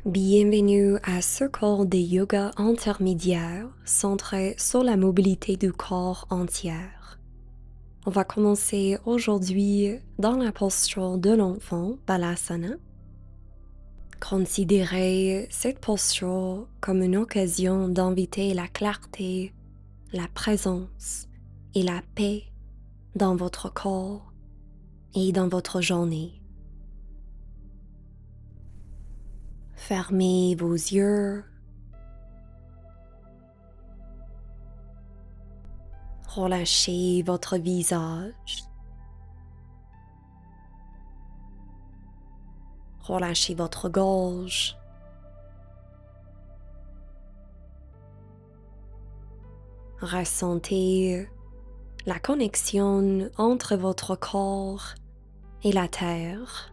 Bienvenue à ce cours de yoga intermédiaire centré sur la mobilité du corps entière. On va commencer aujourd'hui dans la posture de l'enfant, Balasana. Considérez cette posture comme une occasion d'inviter la clarté, la présence et la paix dans votre corps et dans votre journée. Fermez vos yeux. Relâchez votre visage. Relâchez votre gorge. Ressentez la connexion entre votre corps et la terre.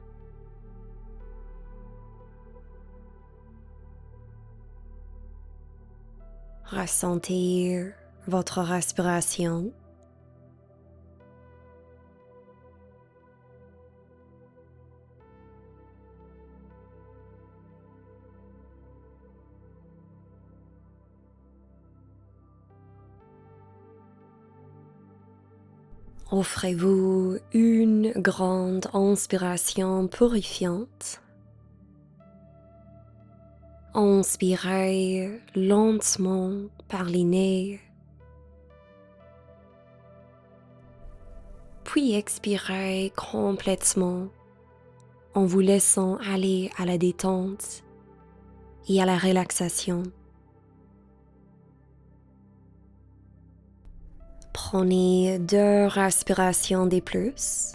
Ressentez votre respiration. Offrez-vous une grande inspiration purifiante. Inspirez lentement par les nez, puis expirez complètement en vous laissant aller à la détente et à la relaxation. Prenez 2 respirations de plus.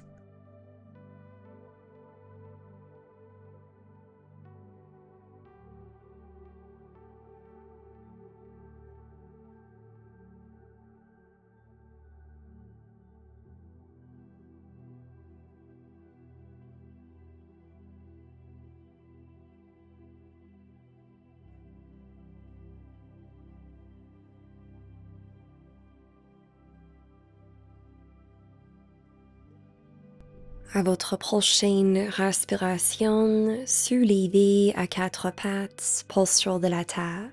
À votre prochaine respiration, soulevez à 4 pattes, posture de la table.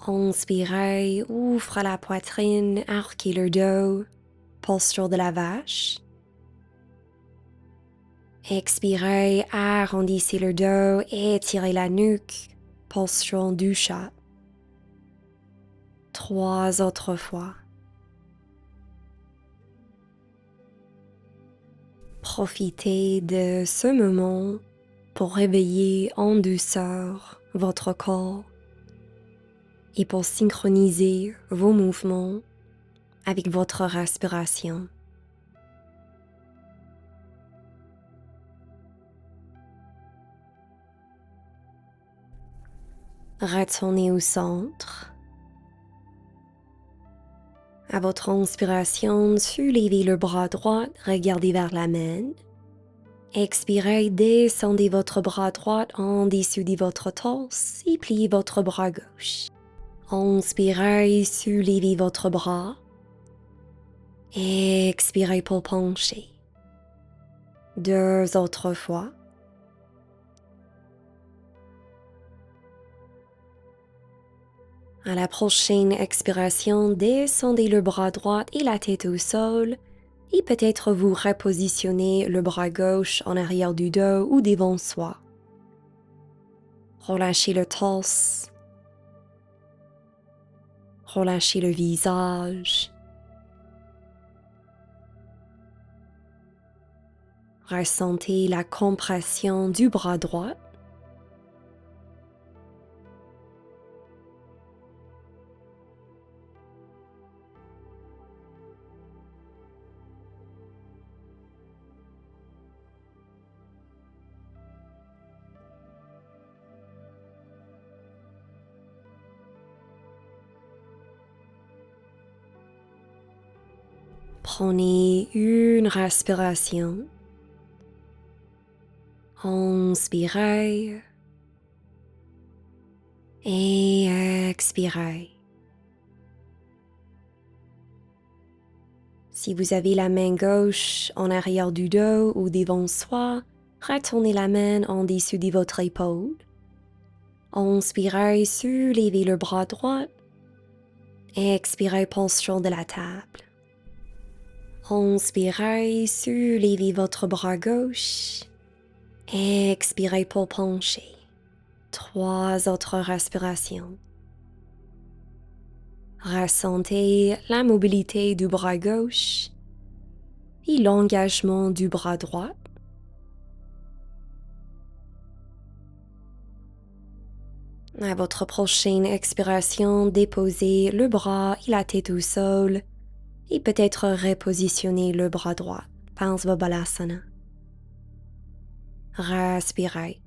Inspirez, ouvre la poitrine, arquez le dos, posture de la vache. Expirez, arrondissez le dos, étirez la nuque, posture du chat. 3 autres fois. Profitez de ce moment pour réveiller en douceur votre corps et pour synchroniser vos mouvements avec votre respiration. Retournez au centre. À votre inspiration, soulevez le bras droit, regardez vers la main. Expirez, descendez votre bras droit en dessous de votre torse et pliez votre bras gauche. Inspirez, soulevez votre bras. Expirez pour pencher. 2 autres fois. À la prochaine expiration, descendez le bras droit et la tête au sol et peut-être vous repositionnez le bras gauche en arrière du dos ou devant soi. Relâchez le torse. Relâchez le visage. Ressentez la compression du bras droit. Prenez une respiration. Inspirez et expirez. Si vous avez la main gauche en arrière du dos ou devant soi, Retournez la main en dessous de votre épaule. Inspirez, soulevez le bras droit. Expirez, penchant de la table. Inspirez, soulevez votre bras gauche. Expirez pour pencher. 3 autres respirations. Ressentez la mobilité du bras gauche et l'engagement du bras droit. À votre prochaine expiration, déposez le bras et la tête au sol et peut-être repositionnez le bras droit. Pansva Balasana. Respirez.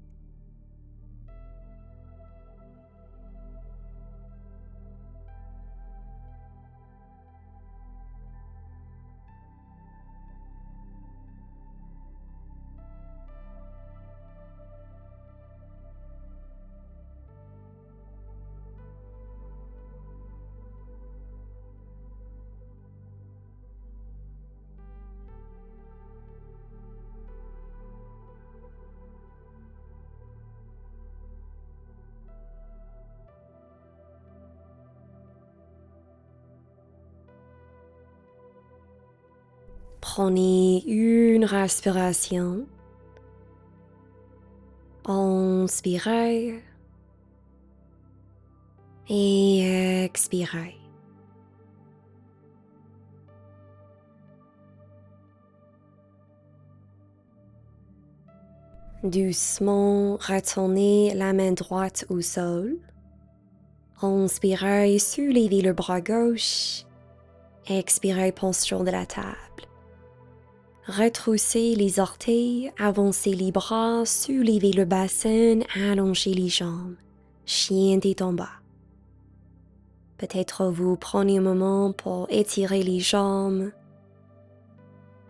Prenez une respiration. Inspirez et expirez. Doucement, retournez la main droite au sol. Inspirez, soulevez le bras gauche. Expirez, penchant de la table. Retroussez les orteils, avancez les bras, soulevez le bassin, allongez les jambes. Chien tête en bas. Peut-être vous prenez un moment pour étirer les jambes,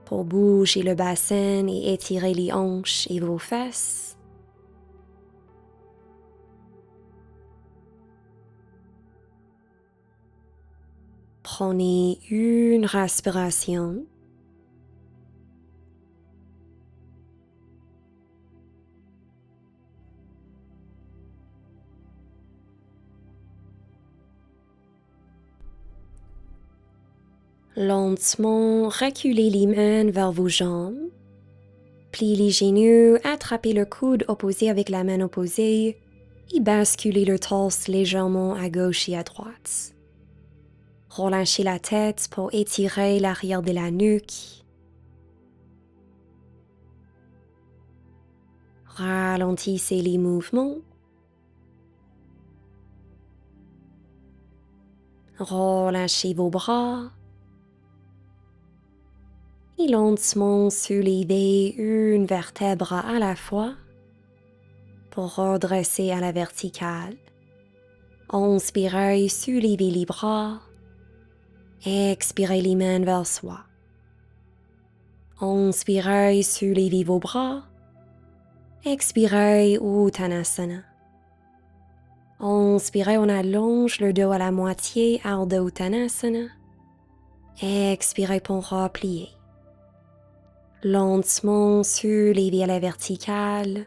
pour bouger le bassin et étirer les hanches et vos fesses. Prenez une respiration. Lentement, reculez les mains vers vos jambes. Pliez les genoux, attrapez le coude opposé avec la main opposée et basculez le torse légèrement à gauche et à droite. Relâchez la tête pour étirer l'arrière de la nuque. Ralentissez les mouvements. Relâchez vos bras. Et lentement soulevez une vertèbre à la fois pour redresser à la verticale. Inspirez, soulevez les bras. Expirez les mains vers soi. Inspirez, soulevez vos bras. Expirez, Uttanasana. Inspirez, on allonge le dos à la moitié, Ardha Uttanasana. Expirez pour replier. Lentement, soulevez à la verticale.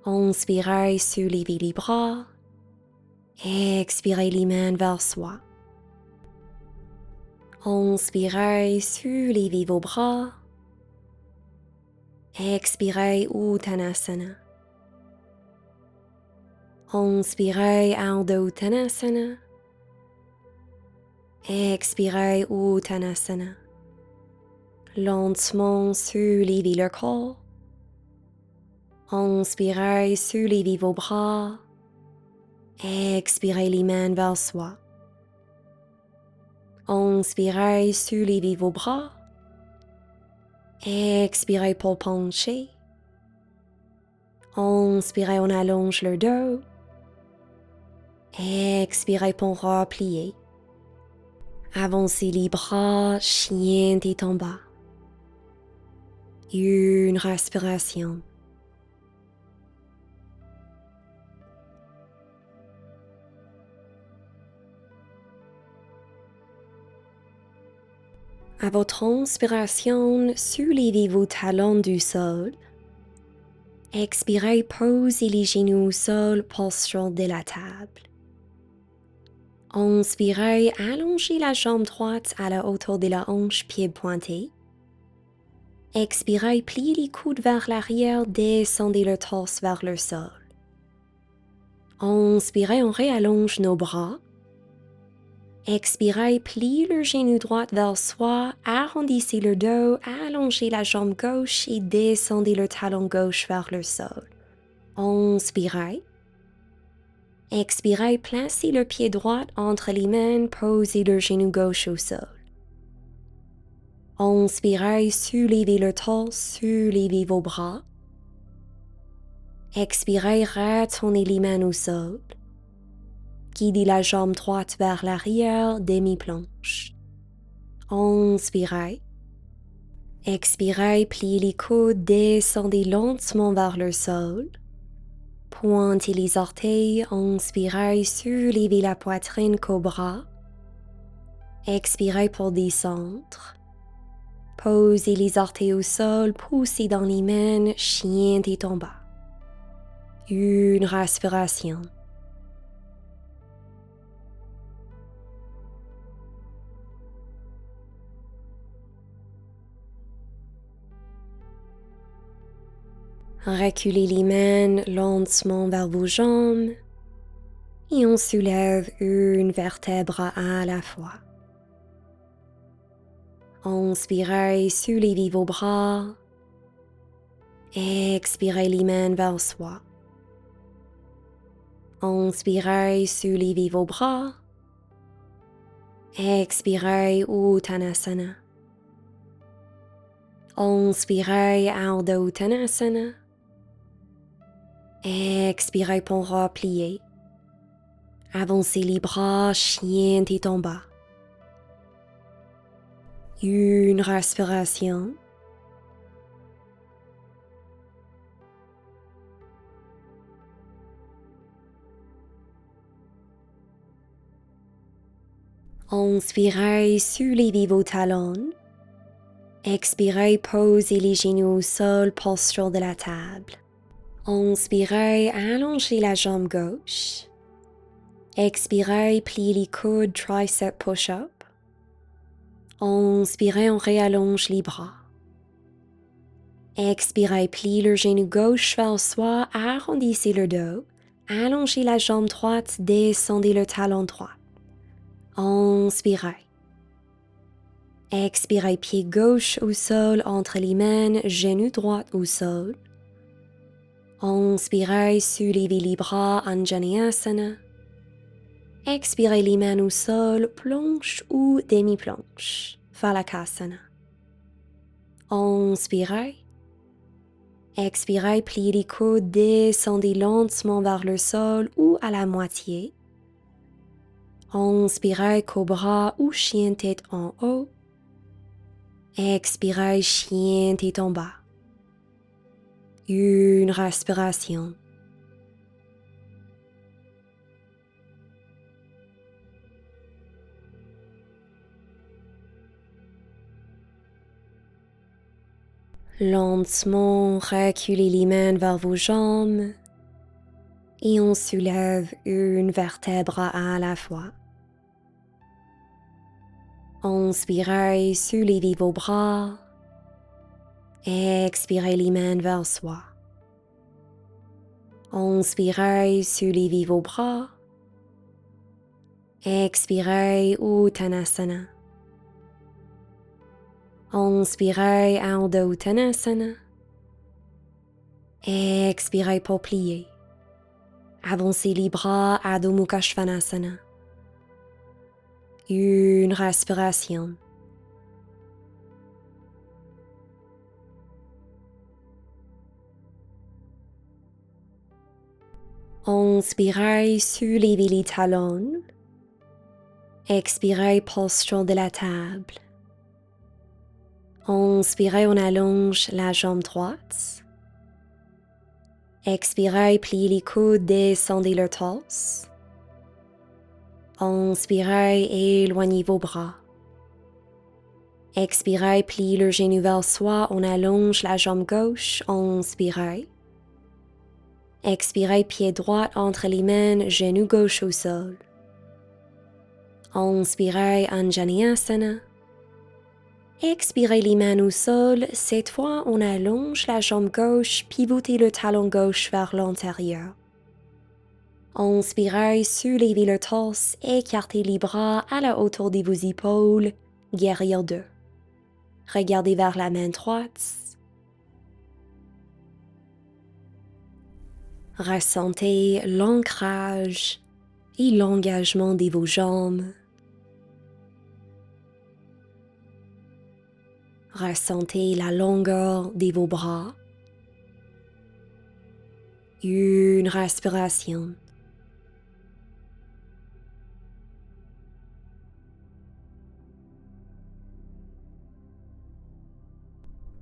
Inspirez, soulevez les bras. Expirez les mains vers soi. Inspirez, soulevez vos bras. Expirez, Uttanasana. Inspirez, Ardha Uttanasana. Expirez, Uttanasana. Lentement, soulevez le corps. Inspirez, soulevez vos bras. Expirez les mains vers soi. Inspirez, soulevez vos bras. Expirez pour pencher. Inspirez, on allonge le dos. Expirez pour replier. Avancez les bras, chien tête en bas. Une respiration. À votre inspiration, soulevez vos talons du sol. Expirez, posez les genoux au sol, posture de la table. Inspirez, allongez la jambe droite à la hauteur de la hanche, pied pointé. Expirez, pliez les coudes vers l'arrière, descendez le torse vers le sol. Inspirez, on réallonge nos bras. Expirez, pliez le genou droit vers soi, arrondissez le dos, allongez la jambe gauche et descendez le talon gauche vers le sol. Inspirez. Expirez, placez le pied droit entre les mains, posez le genou gauche au sol. Inspirez, soulevez le torse, soulevez vos bras. Expirez, retournez les mains au sol. Guidez la jambe droite vers l'arrière, demi-planche. Inspirez. Expirez, pliez les coudes, descendez lentement vers le sol. Pointez les orteils, inspirez, soulevez la poitrine, cobra. Expirez pour descendre. Posez les orteils au sol, poussez dans les mains, chien tête en bas. Une respiration. Reculez les mains lentement vers vos jambes et on soulève une vertèbre à la fois. Inspirez, soulevez vos bras. Expirez les mains vers soi. Inspirez, soulevez vos bras. Expirez, Uttanasana. Inspirez, Ardha Uttanasana. Expirez pour replier. Avancez les bras, chien tête en bas. Une respiration. Inspirez, soulevez vos talons. Expirez, posez les genoux au sol, posture de la table. Inspirez, allongez la jambe gauche. Expirez, pliez les coudes, tricep push-up. Inspirez, on réallonge les bras. Expirez, pliez le genou gauche vers soi, arrondissez le dos. Allongez la jambe droite, descendez le talon droit. Inspirez. Expirez, pied gauche au sol entre les mains, genou droit au sol. Inspirez, soulevez les bras, Anjaneyasana. Expirez les mains au sol, planche ou demi-planche, Phalakasana. Inspirez. Expirez, pliez les coudes, descendez lentement vers le sol ou à la moitié. Inspirez, cobra ou chien tête en haut. Expirez, chien tête en bas. Une respiration. Lentement, reculez les mains vers vos jambes et on soulève une vertèbre à la fois. Inspirez, soulevez vos bras. Expirez les mains vers soi. Inspirez, soulevez vos bras. Expirez, Uttanasana. Inspirez, Ardha Uttanasana. Expirez pour plier. Avancez les bras, Adho Mukha Svanasana. Une respiration. Inspirez, soulevez les talons. Expirez, posture de la table. Inspirez, on allonge la jambe droite. Expirez, pliez les coudes, descendez le torse. Inspirez, éloignez vos bras. Expirez, pliez le genou vers soi, on allonge la jambe gauche. Inspirez. Expirez, pied droit entre les mains, genou gauche au sol. Inspirez, Anjaneyasana. Expirez les mains au sol. Cette fois, on allonge la jambe gauche, pivotez le talon gauche vers l'intérieur. Inspirez, soulevez le torse, écartez les bras à la hauteur de vos épaules, guerrier 2. Regardez vers la main droite. Ressentez l'ancrage et l'engagement de vos jambes. Ressentez la longueur de vos bras. Une respiration.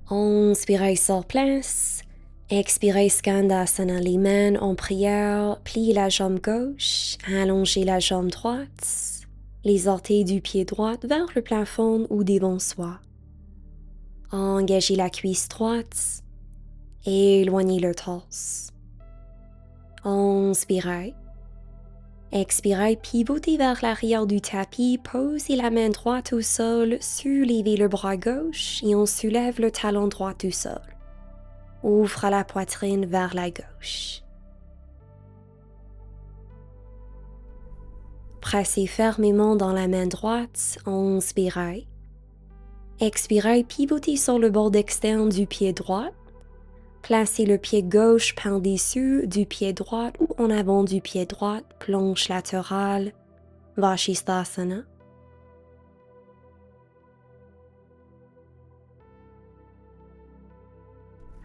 Inspirez sur place. Expirez Skandasana, les mains en prière. Pliez la jambe gauche. Allongez la jambe droite. Les orteils du pied droit vers le plafond ou devant soi. Engagez la cuisse droite. Éloignez le torse. Inspirez. Expirez, pivotez vers l'arrière du tapis, posez la main droite au sol, soulevez le bras gauche et on soulève le talon droit du sol. Ouvre la poitrine vers la gauche. Pressez fermement dans la main droite, inspirez. Expirez, pivotez sur le bord externe du pied droit. Placez le pied gauche par-dessus du pied droit ou en avant du pied droit, planche latérale, Vashisthasana.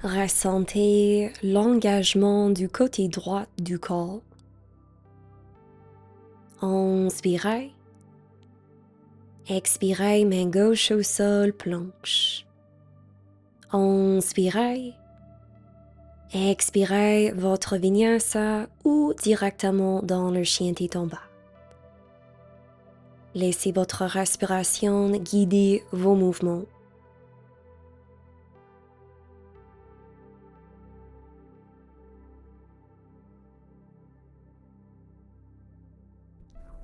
Ressentez l'engagement du côté droit du corps. Inspirez. Expirez, main gauche au sol, planche. Inspirez. Expirez votre vinyasa ou directement dans le chien tête en bas. Laissez votre respiration guider vos mouvements.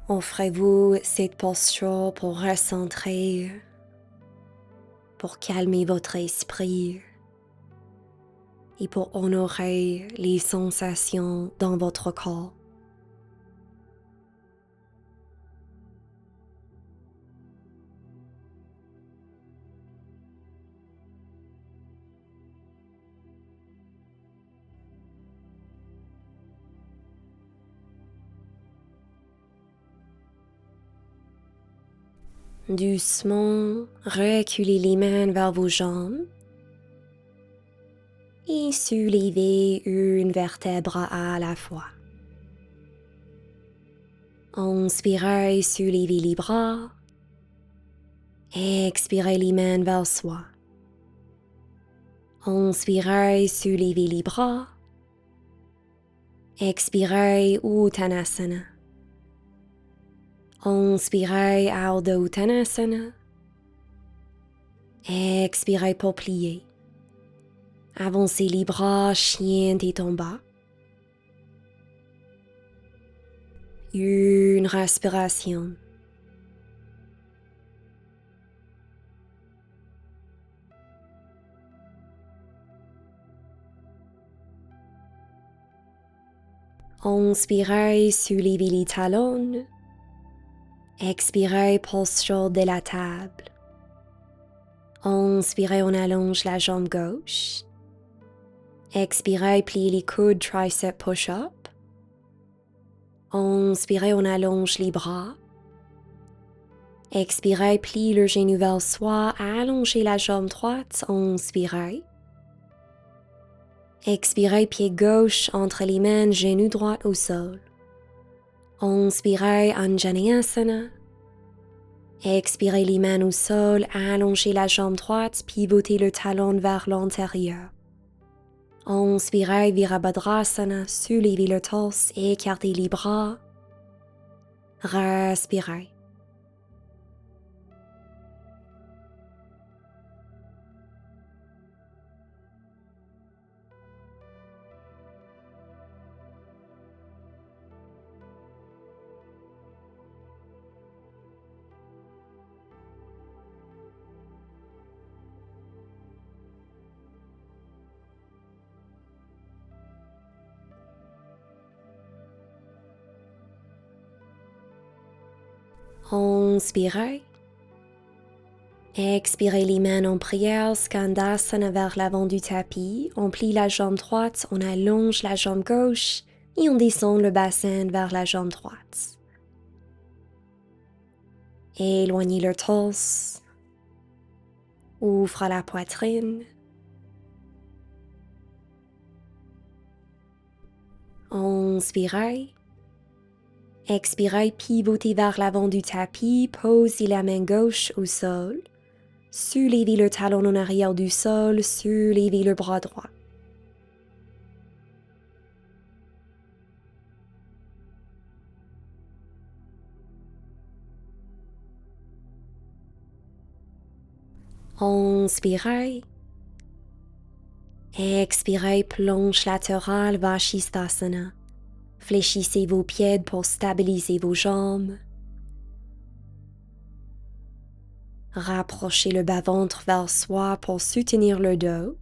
Offrez-vous cette posture pour recentrer, pour calmer votre esprit et pour honorer les sensations dans votre corps. Doucement, reculez les mains vers vos jambes et soulevez une vertèbre à la fois. Inspirez, soulevez les bras. Expirez les mains vers soi. Inspirez, soulevez les bras. Expirez, Uttanasana. Inspirez, Ardha Uttanasana. Expirez pour plier. Avancez les bras, chien tête en bas. Une respiration. Inspirez, soulevez les talons. Expirez, posture de la table. Inspirez, on allonge la jambe gauche. Expirez, pliez les coudes, tricep push-up. Inspirez, on allonge les bras. Expirez, pliez le genou vers soi, allongez la jambe droite. Inspirez. Expirez, pied gauche entre les mains, genou droit au sol. Inspirez, Anjaneyasana. Expirez les mains au sol, allongez la jambe droite, pivotez le talon vers l'intérieur. Inspirez, Virabhadrasana, soulevez le torse, écartez les bras. Respirez. Inspirez. Expirez les mains en prière, Skandasana vers l'avant du tapis. On plie la jambe droite, on allonge la jambe gauche et on descend le bassin vers la jambe droite. Éloignez le torse. Ouvre la poitrine. Inspirez. Expirez, pivotez vers l'avant du tapis, posez la main gauche au sol. Soulevez le talon en arrière du sol, soulevez le bras droit. Inspirez. Expirez, planche latérale, Vashisthasana. Fléchissez vos pieds pour stabiliser vos jambes. Rapprochez le bas-ventre vers soi pour soutenir le dos.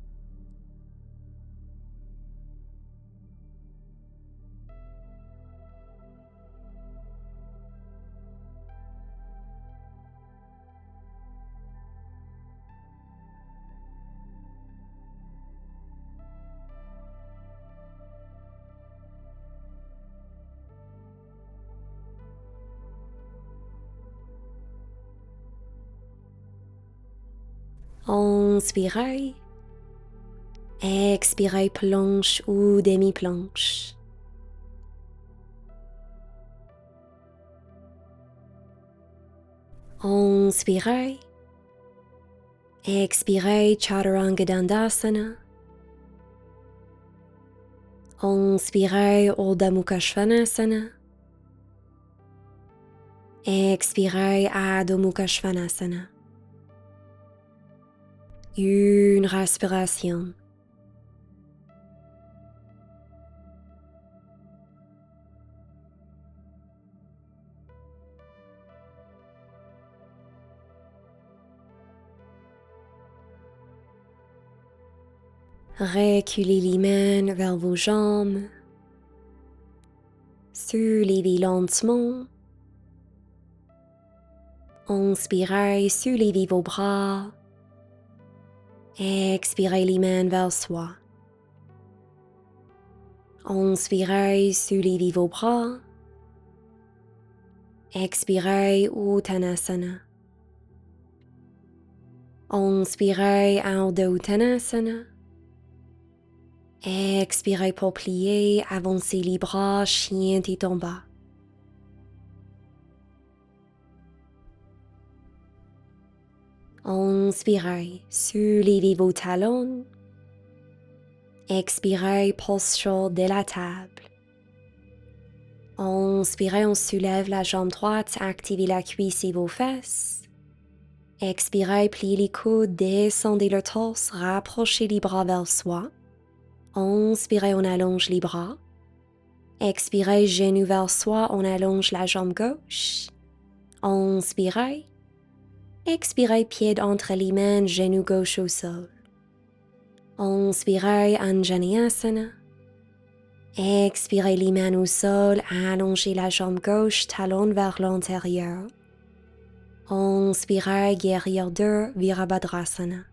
Inspirez. Expirez, planche ou demi-planche. Inspirez. Expirez, Chaturanga Dandasana. Inspirez, Urdhva Mukha Svanasana. Expirez, Adho Mukha Svanasana. Une respiration. Reculez les mains vers vos jambes. Soulevez lentement. Inspirez, soulevez vos bras. Expirez les mains vers soi. Inspirez, soulevez vos bras. Expirez, Uttanasana. Inspirez, Ardha Uttanasana. Expirez pour plier, avancez les bras, chien tête en bas. Inspirez, soulevez vos talons. Expirez, posture de la table. Inspirez, on soulève la jambe droite, activez la cuisse et vos fesses. Expirez, pliez les coudes, descendez le torse, rapprochez les bras vers soi. Inspirez, on allonge les bras. Expirez, genoux vers soi, on allonge la jambe gauche. Inspirez. Expirez, pied entre les mains, genou gauche au sol. Inspirez, Anjaneyasana. Expirez, les mains au sol, allongez la jambe gauche, talon vers l'intérieur. Inspirez, guerrière 2, Virabhadrasana.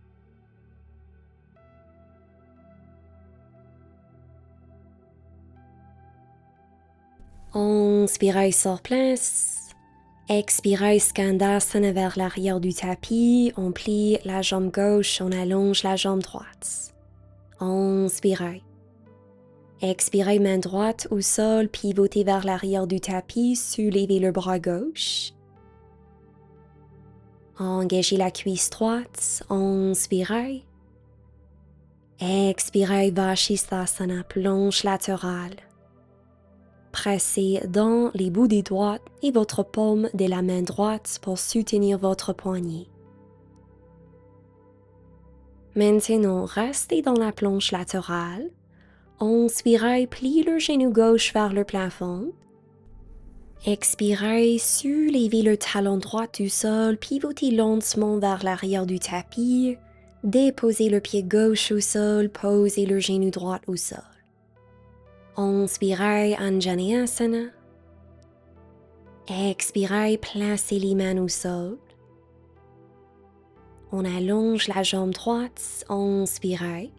Inspirez sur place. Expirez, Skandasana vers l'arrière du tapis. On plie la jambe gauche, on allonge la jambe droite. Inspirez. Expirez, main droite au sol, pivotez vers l'arrière du tapis, soulevez le bras gauche. Engagez la cuisse droite, inspirez. Expirez, Vashisthasana, planche latérale. Pressez dans les bouts des doigts et votre paume de la main droite pour soutenir votre poignet. Maintenant, restez dans la planche latérale. Inspirez, pliez le genou gauche vers le plafond. Expirez, soulevez le talon droit du sol, pivotez lentement vers l'arrière du tapis. Déposez le pied gauche au sol, posez le genou droit au sol. Inspirez, Anjaneyasana. Expirez, placez les mains au sol. On allonge la jambe droite, inspirez.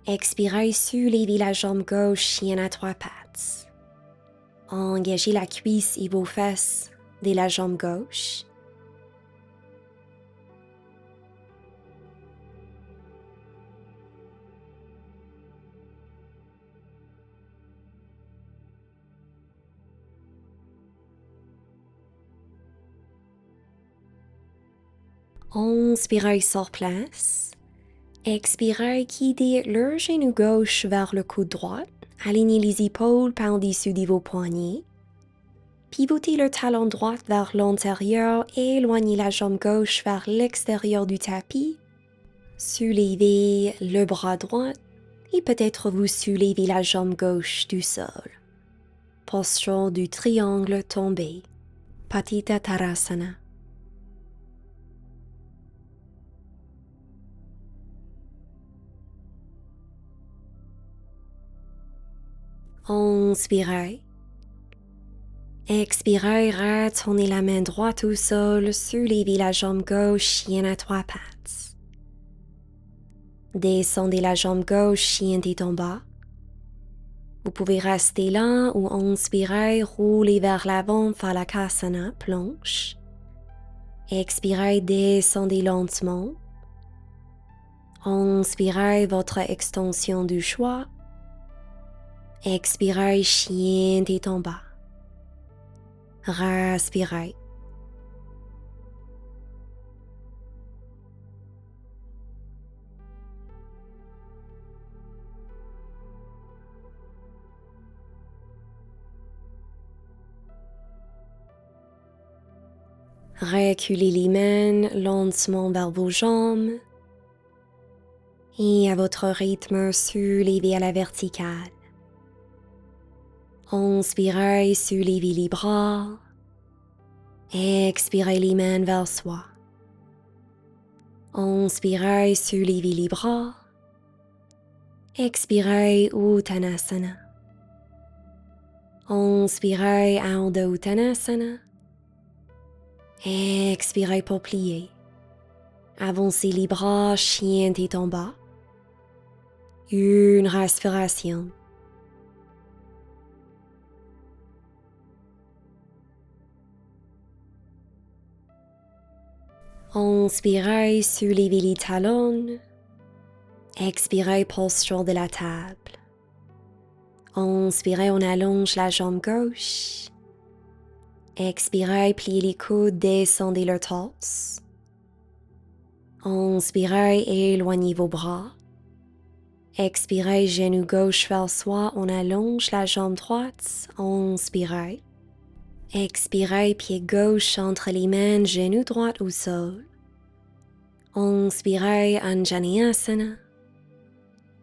Expirez, soulevez la jambe gauche, chien à trois pattes. Engagez la cuisse et vos fesses de la jambe gauche. Inspirez sur place. Expirez, guidez le genou gauche vers le coude droit. Alignez les épaules par-dessus de vos poignets. Pivotez le talon droit vers l'intérieur et éloignez la jambe gauche vers l'extérieur du tapis. Soulevez le bras droit et peut-être vous soulevez la jambe gauche du sol. Posture du triangle tombé. Patita Tarasana. Inspirez. Expirez, retournez la main droite au sol, soulevez la jambe gauche, chien à trois pattes. Descendez la jambe gauche, chien tête en bas. Vous pouvez rester là ou inspirez, roulez vers l'avant, Phalakasana, planche. Expirez, descendez lentement. Inspirez votre extension du choix. Expirez, chien tête en bas. Respirez. Reculez les mains lentement vers vos jambes et à votre rythme, soulevez à la verticale. Inspirez, soulevez les bras. Expirez les mains vers soi. Inspirez, soulevez les bras. Expirez, Uttanasana. Inspirez, Ardha Uttanasana. Expirez pour plier. Avancez les bras, chien tête en bas. Une respiration. Inspirez, soulevez les talons. Expirez, posture de la table. Inspirez, on allonge la jambe gauche. Expirez, pliez les coudes, descendez le torse. Inspirez, éloignez vos bras. Expirez, genou gauche vers soi, on allonge la jambe droite. Inspirez. Expirez, pied gauche entre les mains, genou droit au sol. Inspirez, Anjaneyasana.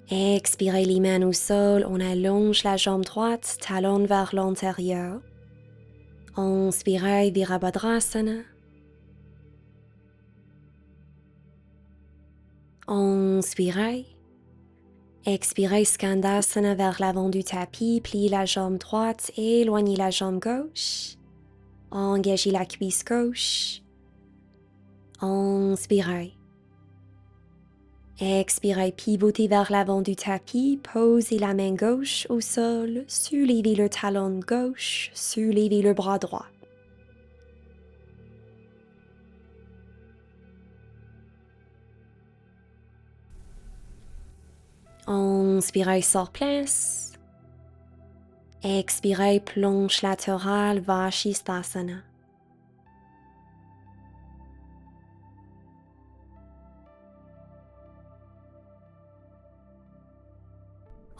Expirez les mains au sol, on allonge la jambe droite, talon vers l'intérieur. Inspirez, Virabhadrasana. Inspirez. Expirez, Skandasana vers l'avant du tapis, pliez la jambe droite, éloignez la jambe gauche. Engagez la cuisse gauche. Inspirez. Expirez, pivotez vers l'avant du tapis, posez la main gauche au sol, soulevez le talon gauche, soulevez le bras droit. Inspirez, sur place. Expirez, planche latérale, Vashisthasana.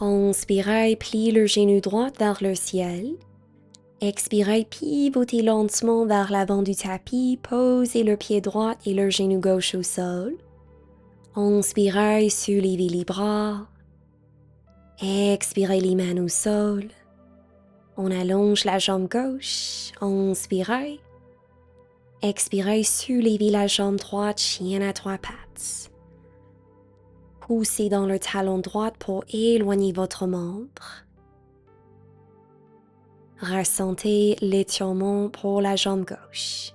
Inspirez, pliez le genou droit vers le ciel. Expirez, pivotez lentement vers l'avant du tapis, posez le pied droit et le genou gauche au sol. Inspirez, soulevez les bras. Expirez les mains au sol. On allonge la jambe gauche. Inspirez. Expirez, soulevez la jambe droite, chien à trois pattes. Poussez dans le talon droit pour éloigner votre membre. Ressentez l'étirement pour la jambe gauche.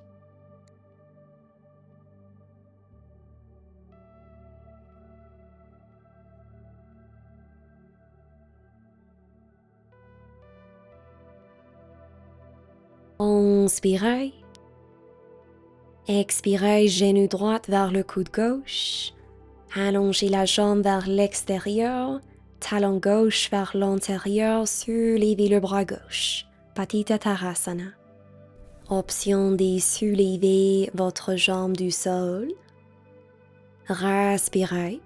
Inspirez. Expirez, genou droit vers le coude gauche. Allongez la jambe vers l'extérieur, talon gauche vers l'intérieur, soulevez le bras gauche. Patitattarasana. Option de soulever votre jambe du sol. Respirez.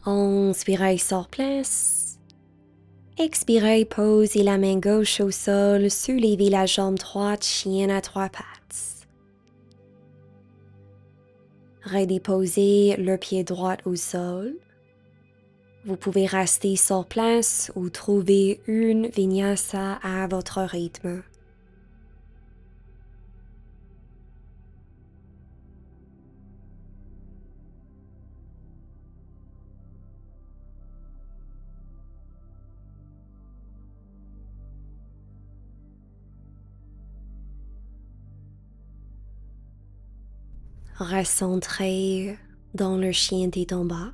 Inspirez sur place. Expirez, posez la main gauche au sol, soulevez la jambe droite, chien à trois pattes. Redéposez le pied droit au sol. Vous pouvez rester sur place ou trouver une vinyasa à votre rythme. Recentrez dans le chien tête en bas.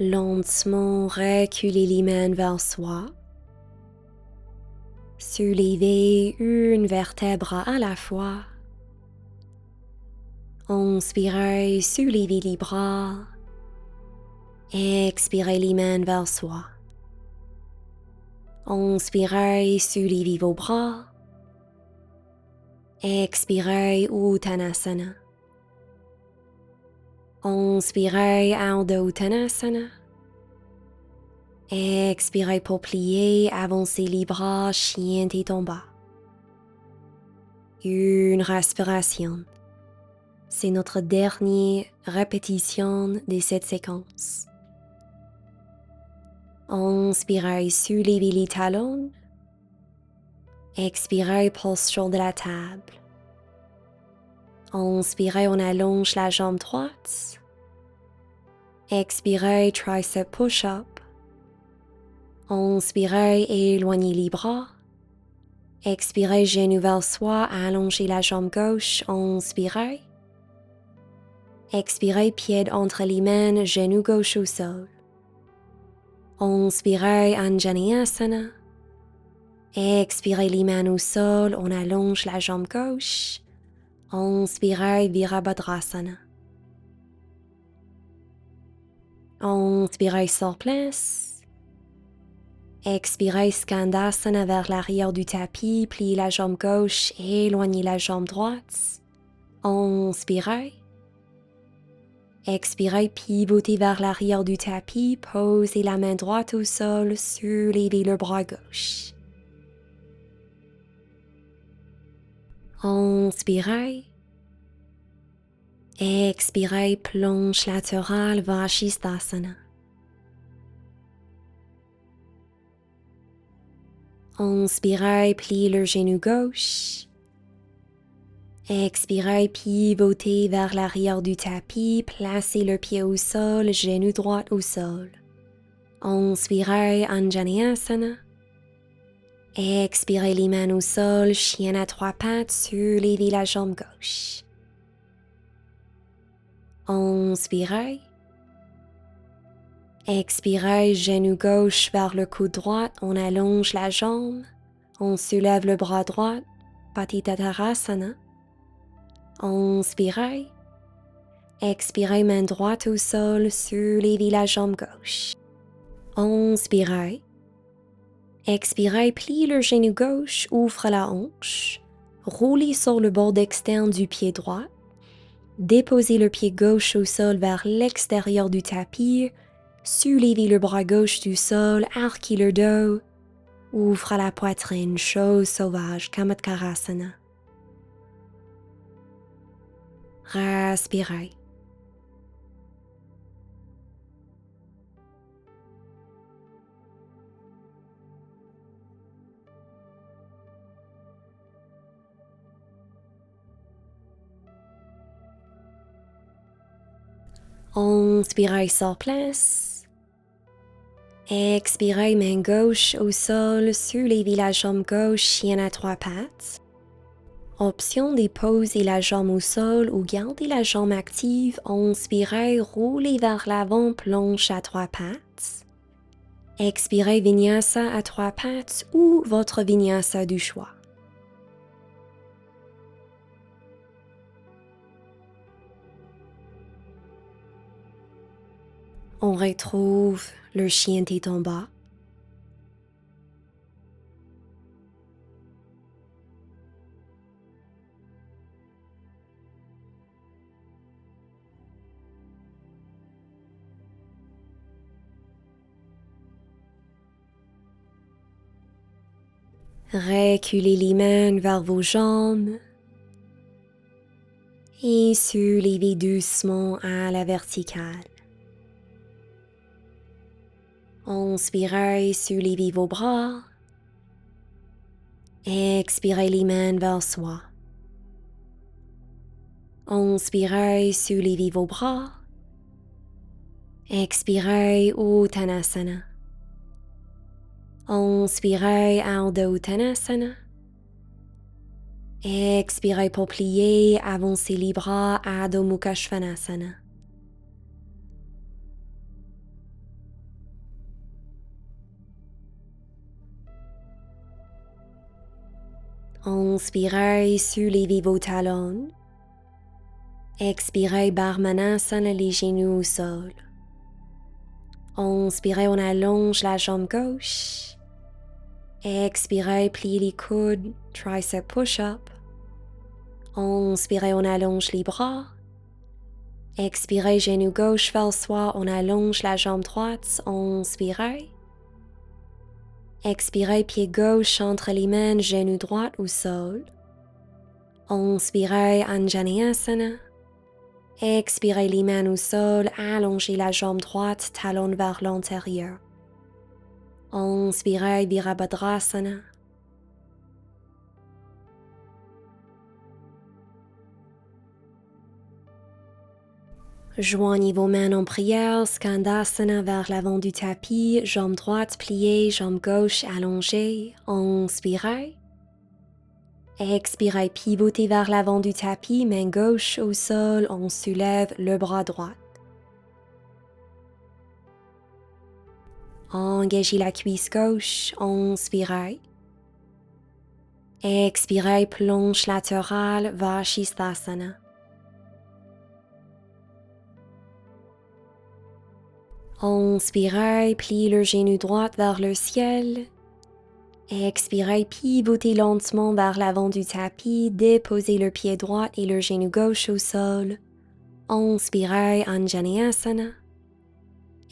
Lentement reculez les mains vers soi. Soulevez une vertèbre à la fois. Inspirez, soulevez les bras. Expirez les mains vers soi. Inspirez, soulevez vos bras. Expirez, Uttanasana. Inspirez, Ardha Uttanasana. Expirez pour plier, avancez les bras, chien tête en bas. Une respiration. C'est notre dernière répétition de cette séquence. Inspirez, soulevez les talons. Expirez, posture de la table. Inspirez, on allonge la jambe droite. Expirez, tricep push-up. Inspirez, éloignez les bras. Expirez, genou vers soi, allongez la jambe gauche. Inspirez. Expirez, pied entre les mains, genou gauche au sol. Inspirez, Anjaneyasana. Expirez les mains au sol, on allonge la jambe gauche. Inspirez, Virabhadrasana. Inspirez sur place. Expirez, Skandasana vers l'arrière du tapis, pliez la jambe gauche, éloignez la jambe droite. Inspirez. Expirez, pivotez vers l'arrière du tapis, posez la main droite au sol, soulevez le bras gauche. Inspirez. Expirez, planche latérale, Vashisthasana. Inspirez, pliez le genou gauche. Expirez, pivotez vers l'arrière du tapis, placez le pied au sol, genou droit au sol. Inspirez, Anjaneyasana. Expirez les mains au sol, chien à trois pattes, soulevez la jambe gauche. Inspirez. Expirez, genou gauche vers le coude droit, on allonge la jambe, on soulève le bras droit, Patitattarasana. Inspirez. Expirez, main droite au sol, soulevez la jambe gauche. Inspirez. Expirez, pliez le genou gauche, ouvre la hanche. Roulez sur le bord externe du pied droit. Déposez le pied gauche au sol vers l'extérieur du tapis. Soulevez le bras gauche du sol, arquez le dos. Ouvre la poitrine, chose sauvage, Kamatkarasana. Respirez. Inspirez sur place. Expirez, main gauche au sol, soulevez la jambe gauche, chien à trois pattes. Option déposer la jambe au sol ou garder la jambe active. Inspirez, roulez vers l'avant, planche à trois pattes. Expirez, vinyasa à trois pattes ou votre vinyasa du choix. On retrouve le chien tête en bas. Reculez les mains vers vos jambes et soulevez doucement à la verticale. Inspirez, soulevez vos bras. Expirez les mains vers soi. Inspirez, soulevez vos bras. Expirez, Uttanasana. Inspirez, Ardha Uttanasana. Expirez pour plier, avancez les bras, Adho Mukha Svanasana. Inspirez, soulevez vos talons. Expirez, Brahmanasana, les genoux au sol. Inspirez, on allonge la jambe gauche. Expirez, pliez les coudes, tricep push-up. Inspirez, on allonge les bras. Expirez, genou gauche vers soi, on allonge la jambe droite. Inspirez. Expirez, pied gauche entre les mains, genou droit au sol. Inspirez, Anjaneyasana. Expirez les mains au sol, allongez la jambe droite, talon vers l'intérieur. Inspirez, Virabhadrasana. Joignez vos mains en prière, Skandasana vers l'avant du tapis, jambe droite pliée, jambe gauche allongée. Inspirez. Expirez, pivotez vers l'avant du tapis, main gauche au sol, on soulève le bras droit. Engagez la cuisse gauche, inspirez. Expirez, planche latérale, Vashisthasana. Inspirez, pliez le genou droit vers le ciel. Expirez, pivotez lentement vers l'avant du tapis, déposez le pied droit et le genou gauche au sol. Inspirez, Anjaneyasana.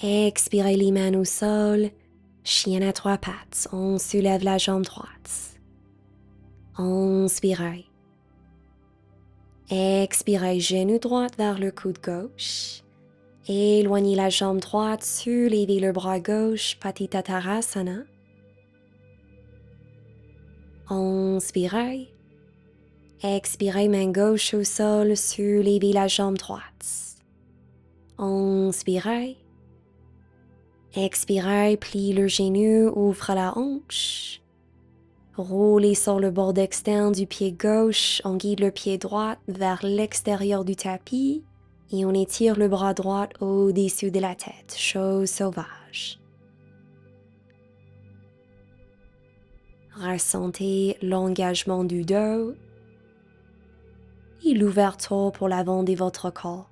Expirez les mains au sol, chien à trois pattes, on soulève la jambe droite. Inspirez. Expirez, genou droit vers le coude gauche. Éloignez la jambe droite, soulevez le bras gauche, Patitattarasana. Inspirez. Expirez, main gauche au sol, soulevez la jambe droite. Inspirez. Expirez, pliez le genou, ouvre la hanche. Roulez sur le bord externe du pied gauche, on guide le pied droit vers l'extérieur du tapis et on étire le bras droit au-dessus de la tête, chose sauvage. Ressentez l'engagement du dos et l'ouverture pour l'avant de votre corps.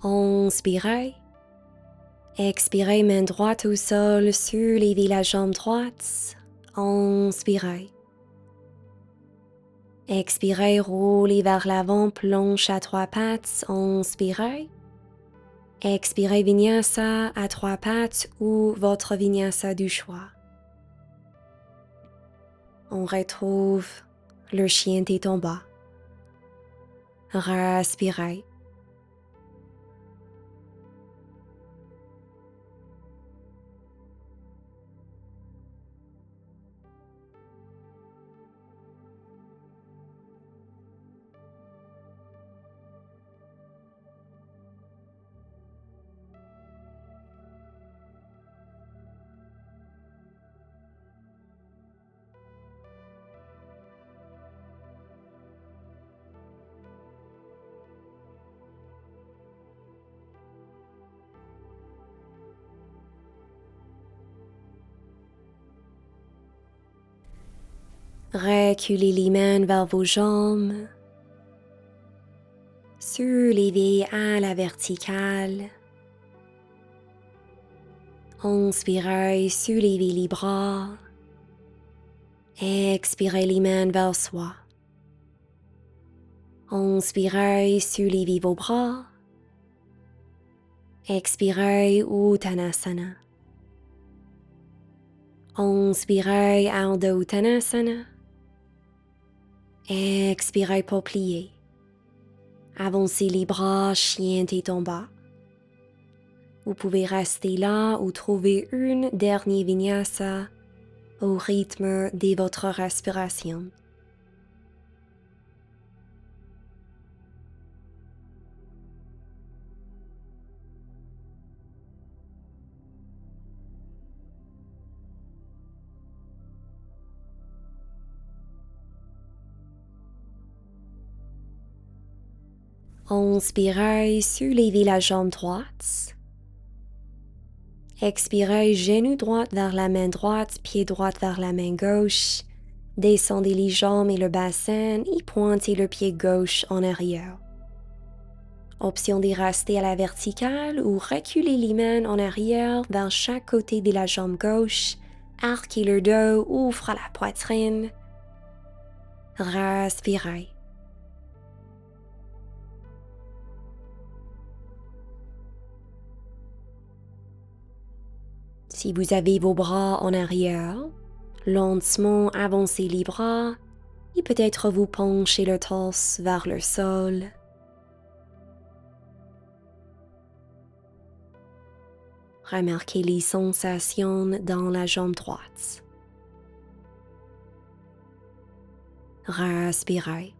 Inspirez. Expirez, main droite au sol, soulevez la jambe droite. Inspirez. Expirez, roulez vers l'avant, planche à trois pattes, inspirez. Expirez, vinyasa à trois pattes ou votre vinyasa du choix. On retrouve le chien tête en bas. Respirez. Reculez les mains vers vos jambes. Soulevez à la verticale. Inspirez, soulevez les bras. Expirez les mains vers soi. Inspirez, soulevez vos bras. Expirez, Uttanasana. Inspirez, Ardha Uttanasana. Expirez pour plier. Avancez les bras, chien tête en bas. Vous pouvez rester là ou trouver une dernière vinyasa au rythme de votre respiration. Inspirez, soulevez la jambe droite. Expirez, genou droit vers la main droite, pied droit vers la main gauche. Descendez les jambes et le bassin et pointez le pied gauche en arrière. Option de rester à la verticale ou reculer les mains en arrière vers chaque côté de la jambe gauche. Arquez le dos, ouvre la poitrine. Respirez. Si vous avez vos bras en arrière, lentement avancez les bras et peut-être vous penchez le torse vers le sol. Remarquez les sensations dans la jambe droite. Respirez.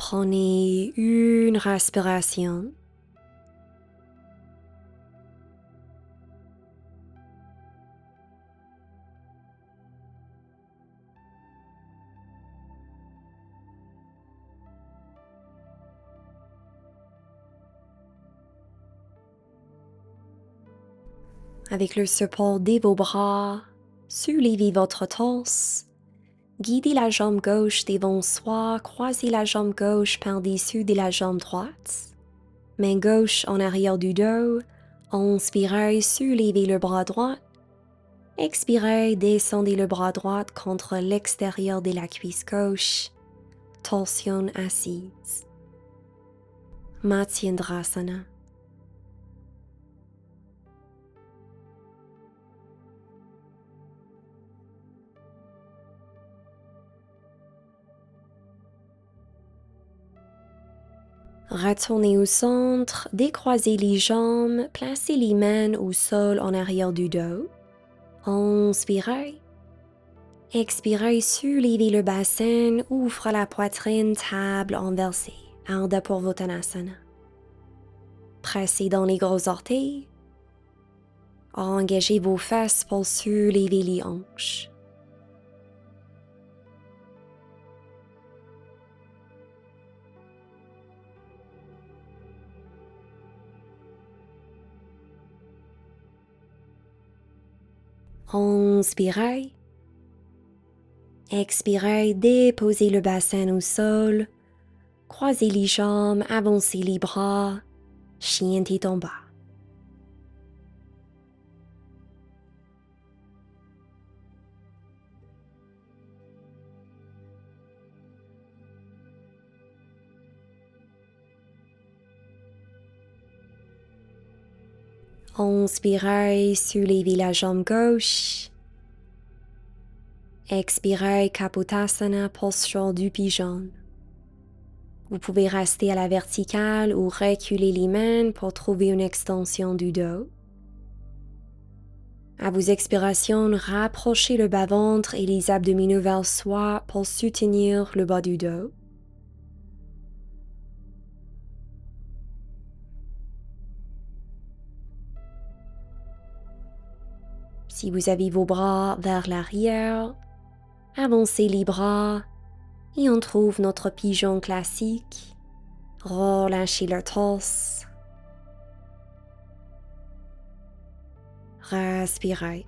Prenez une respiration. Avec le support de vos bras, soulevez votre torse. Guidez la jambe gauche devant soi, croisez la jambe gauche par-dessus de la jambe droite. Main gauche en arrière du dos. Inspirez, soulevez le bras droit. Expirez, descendez le bras droit contre l'extérieur de la cuisse gauche. Torsion assise. Matsyendrasana. Retournez au centre, décroisez les jambes, placez les mains au sol en arrière du dos. Inspirez. Expirez, soulevez le bassin, ouvre la poitrine, table inversée. Ardha Purvottanasana. Pressez dans les gros orteils. Engagez vos fesses pour soulever les hanches. Inspirez. Expirez, déposez le bassin au sol. Croisez les jambes, avancez les bras. Chien tête en bas. Inspirez, soulevez la jambe gauche. Expirez, Kapottasana, posture du pigeon. Vous pouvez rester à la verticale ou reculer les mains pour trouver une extension du dos. À vos expirations, rapprochez le bas-ventre et les abdominaux vers soi pour soutenir le bas du dos. Si vous avez vos bras vers l'arrière, avancez les bras et on trouve notre pigeon classique. Relâchez le torse. Respirez.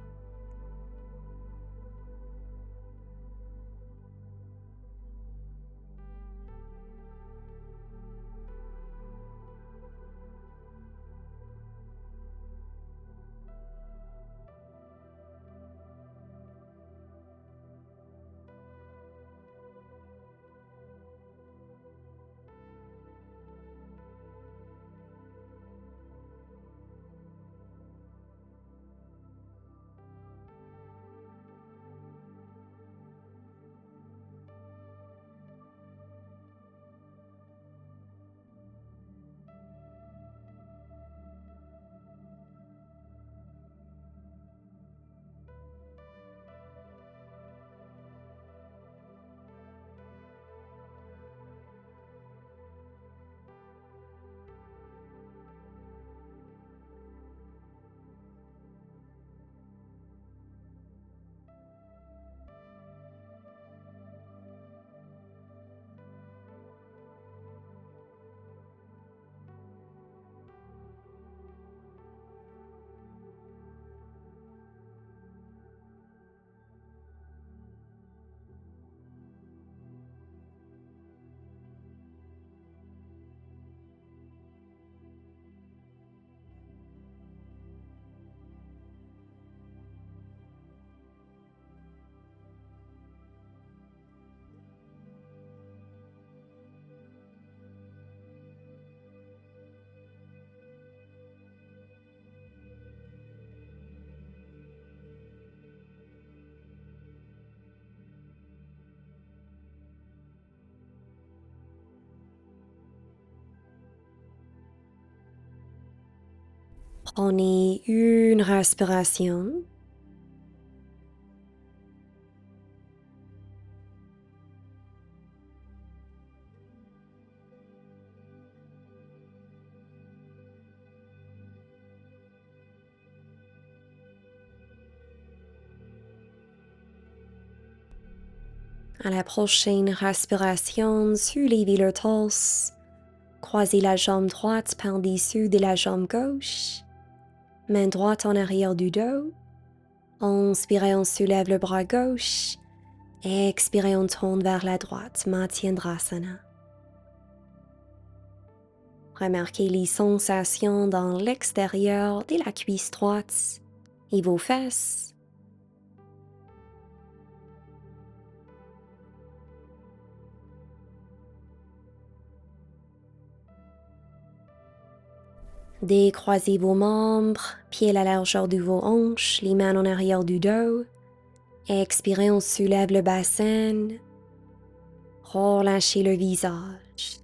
Prenez une respiration. À la prochaine respiration, soulevez le torse. Croisez la jambe droite par-dessus de la jambe gauche. Main droite en arrière du dos. Inspirez, on soulève le bras gauche. Expirez, on tourne vers la droite, Matsyendrasana. Remarquez les sensations dans l'extérieur de la cuisse droite et vos fesses. Décroisez vos membres, pieds à la largeur de vos hanches, les mains en arrière du dos. Expirez, on soulève le bassin. Relâchez le visage.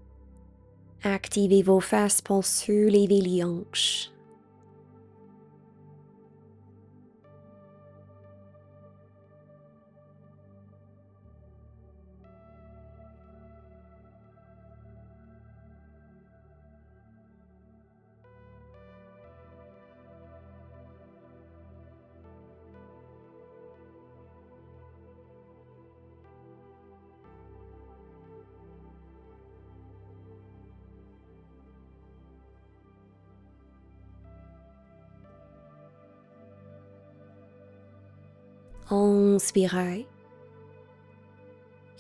Activez vos fesses pour soulever les hanches. Inspirez.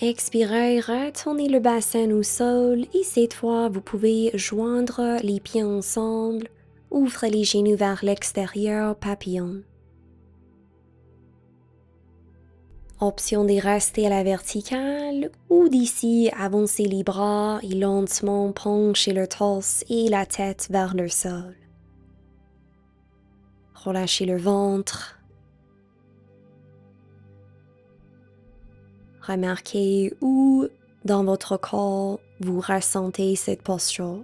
Expirez, retournez le bassin au sol et cette fois, vous pouvez joindre les pieds ensemble, ouvrez les genoux vers l'extérieur, papillon. Option de rester à la verticale ou d'ici avancer les bras et lentement pencher le torse et la tête vers le sol. Relâchez le ventre. Remarquez où dans votre corps vous ressentez cette posture.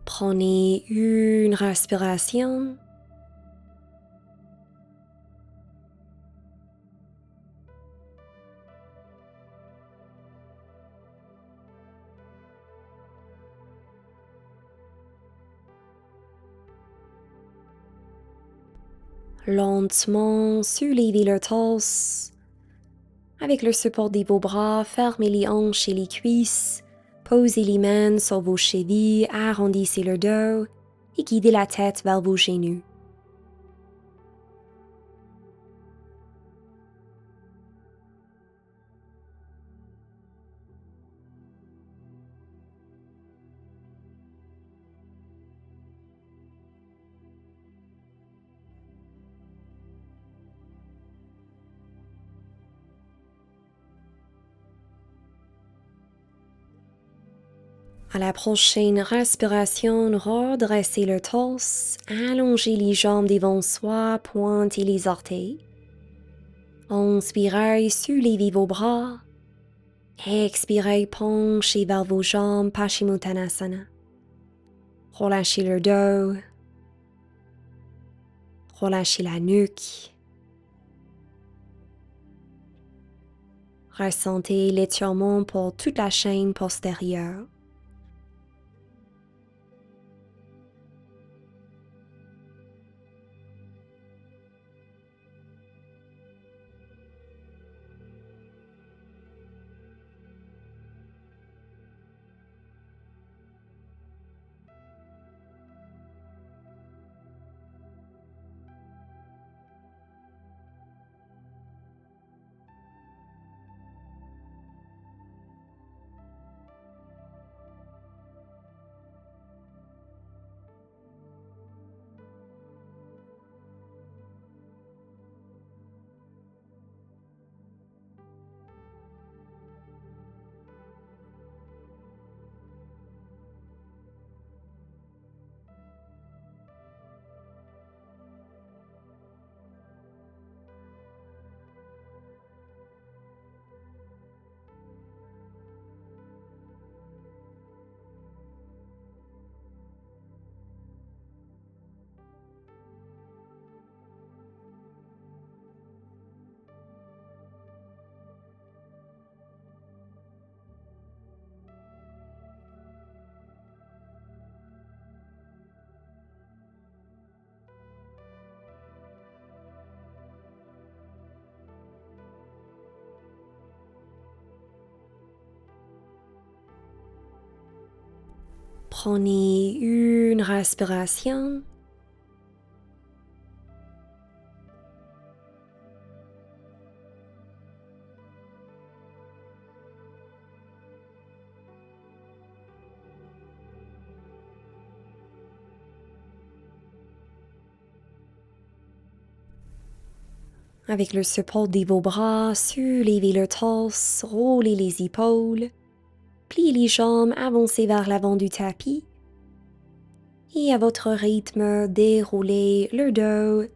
Prenez une respiration. Lentement, soulevez le torse. Avec le support de vos bras, fermez les hanches et les cuisses. Posez les mains sur vos chevilles, arrondissez le dos et guidez la tête vers vos genoux. À la prochaine respiration, redressez le torse, allongez les jambes devant soi, pointez les orteils. Inspirez, soulevez vos bras. Expirez, penchez vers vos jambes, Paschimottanasana. Relâchez le dos. Relâchez la nuque. Ressentez l'étirement pour toute la chaîne postérieure. Prenez une respiration. Avec le support de vos bras, soulevez le torse, roulez les épaules, pliez les jambes, avancez vers l'avant du tapis et à votre rythme, déroulez le dos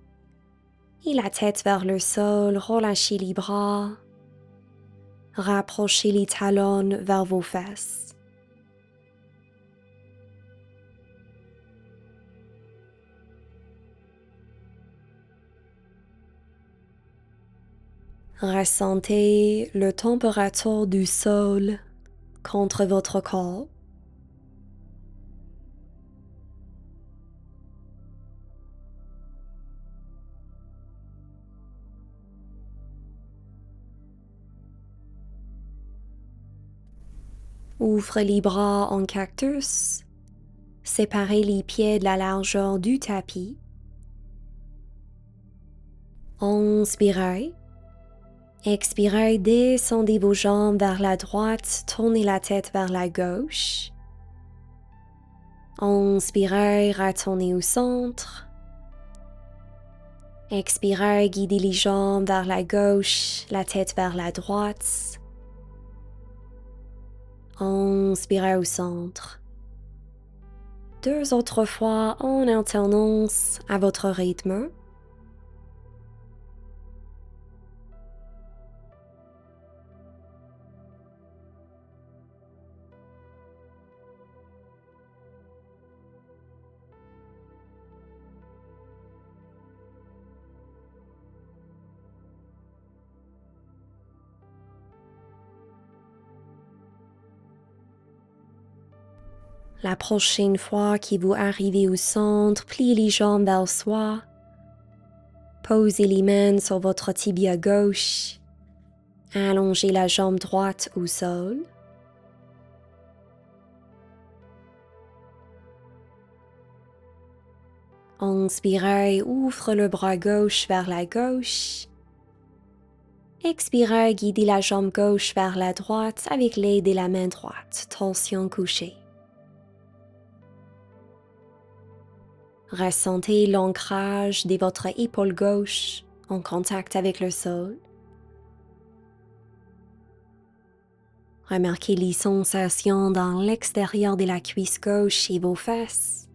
et la tête vers le sol, relâchez les bras, rapprochez les talons vers vos fesses. Ressentez la température du sol contre votre corps. Ouvrez les bras en cactus. Séparez les pieds de la largeur du tapis. Inspirez. Expirez, descendez vos jambes vers la droite, tournez la tête vers la gauche. Inspirez, retournez au centre. Expirez, guidez les jambes vers la gauche, la tête vers la droite. Inspirez au centre. 2 autres fois en alternance à votre rythme. La prochaine fois que vous arrivez au centre, pliez les jambes vers soi. Posez les mains sur votre tibia gauche. Allongez la jambe droite au sol. Inspirez, ouvre le bras gauche vers la gauche. Expirez, guidez la jambe gauche vers la droite avec l'aide de la main droite, torsion couchée. Ressentez l'ancrage de votre épaule gauche en contact avec le sol. Remarquez les sensations dans l'extérieur de la cuisse gauche et vos fesses.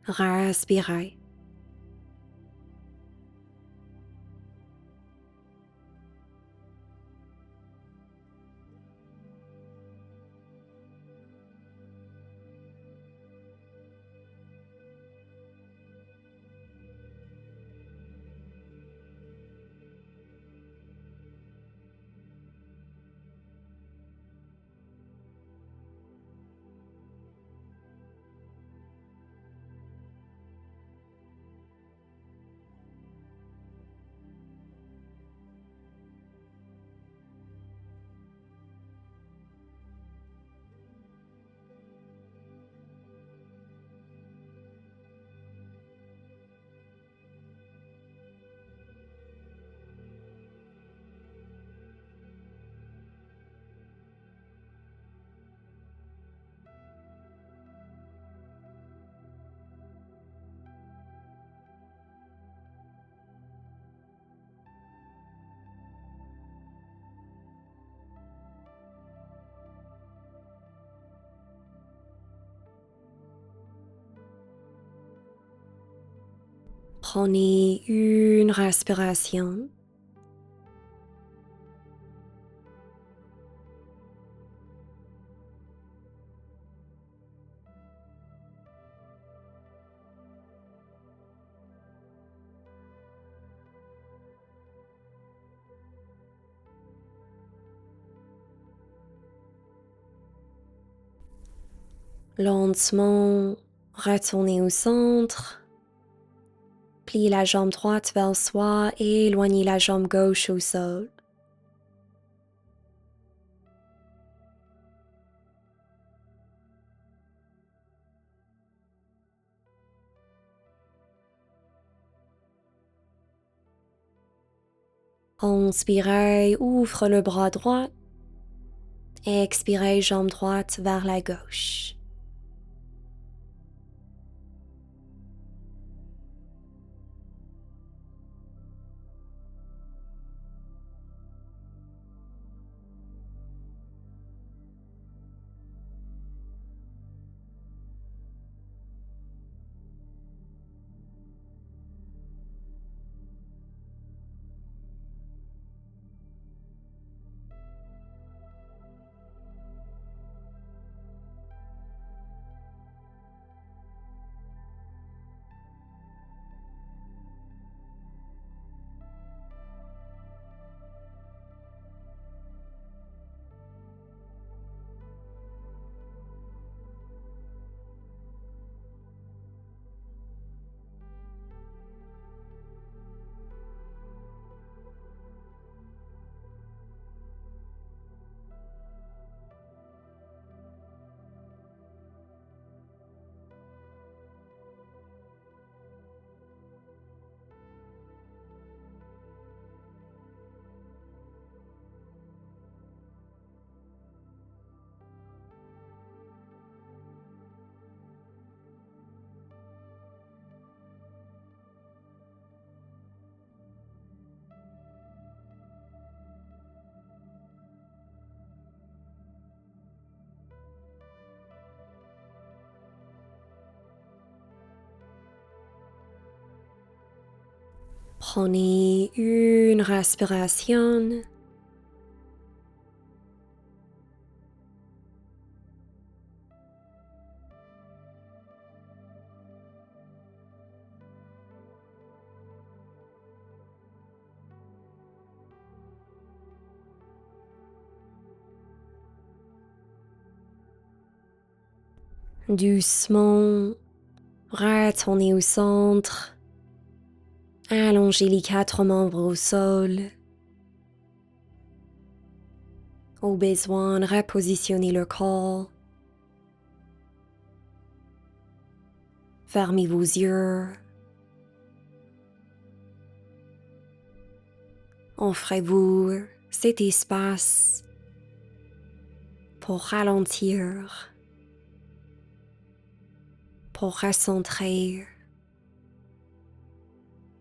Respirez. Prenez une respiration. Lentement, retournez au centre. Pliez la jambe droite vers soi et éloignez la jambe gauche au sol. Inspirez, ouvre le bras droit. Expirez, jambe droite vers la gauche. Prenez une respiration. Doucement, retournez au centre. Allongez les quatre membres au sol. Au besoin, repositionnez le corps. Fermez vos yeux. Offrez-vous cet espace pour ralentir, pour recentrer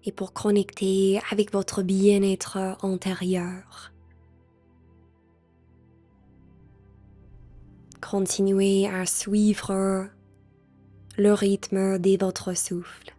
et pour connecter avec votre bien-être intérieur. Continuez à suivre le rythme de votre souffle.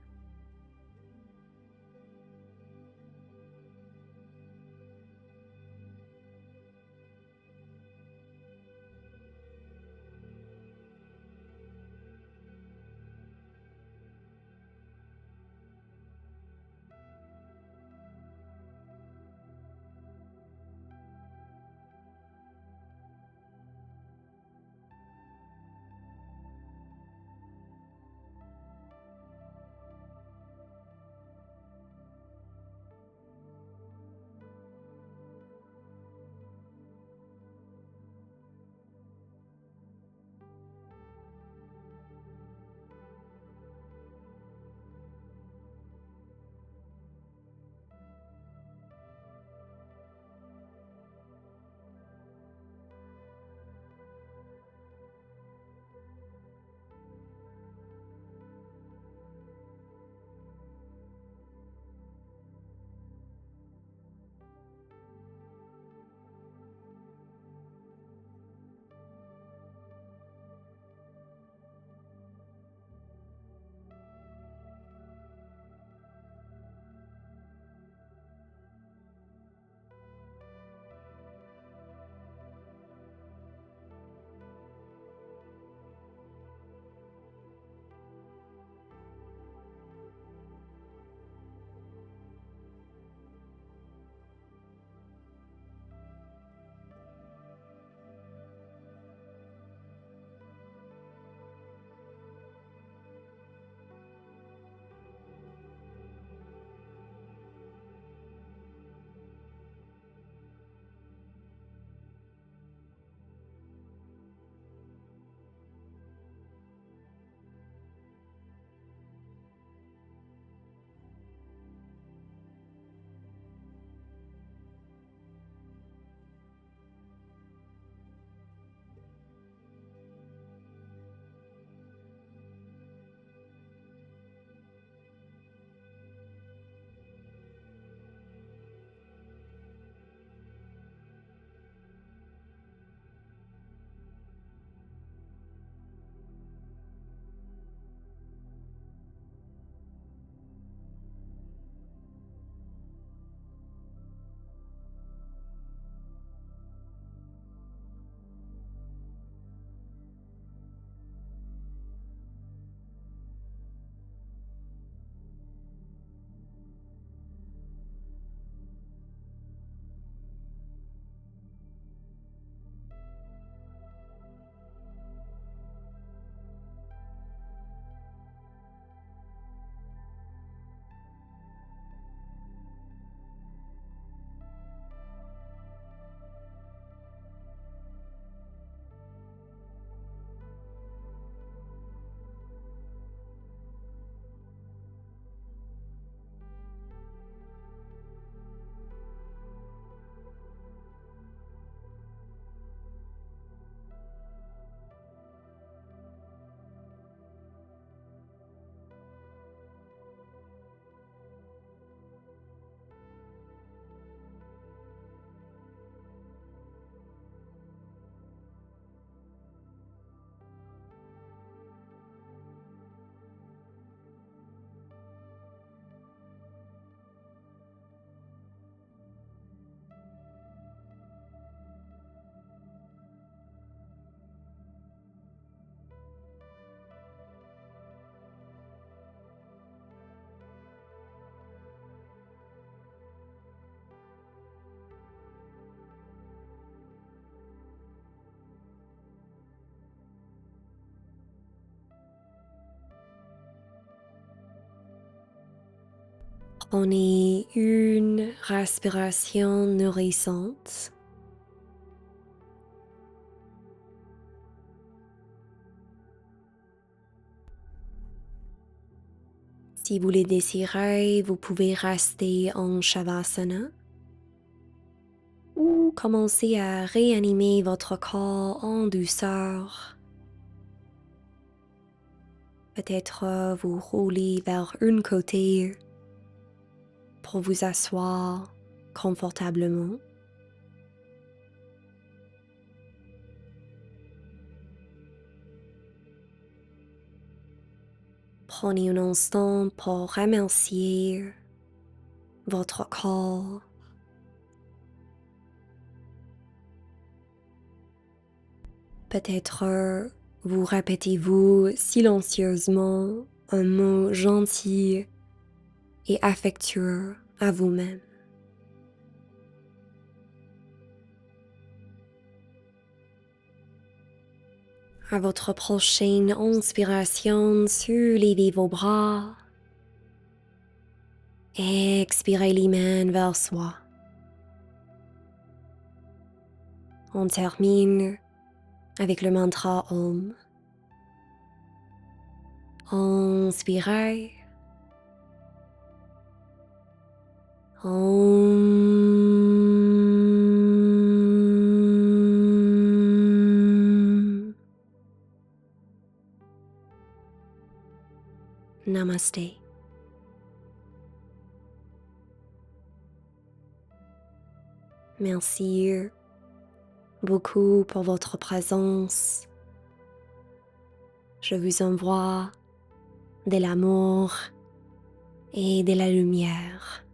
Prenez une respiration nourrissante. Si vous le désirez, vous pouvez rester en Shavasana ou commencer à réanimer votre corps en douceur. Peut-être vous rouler vers un côté pour vous asseoir confortablement. Prenez un instant pour remercier votre corps. Peut-être vous répétez-vous silencieusement un mot gentil et affectueux à vous-même. À votre prochaine inspiration, soulevez vos bras. Expirez les mains vers soi. On termine avec le mantra Om. Inspirez. Om. Namaste. Merci beaucoup pour votre présence. Je vous envoie de l'amour et de la lumière.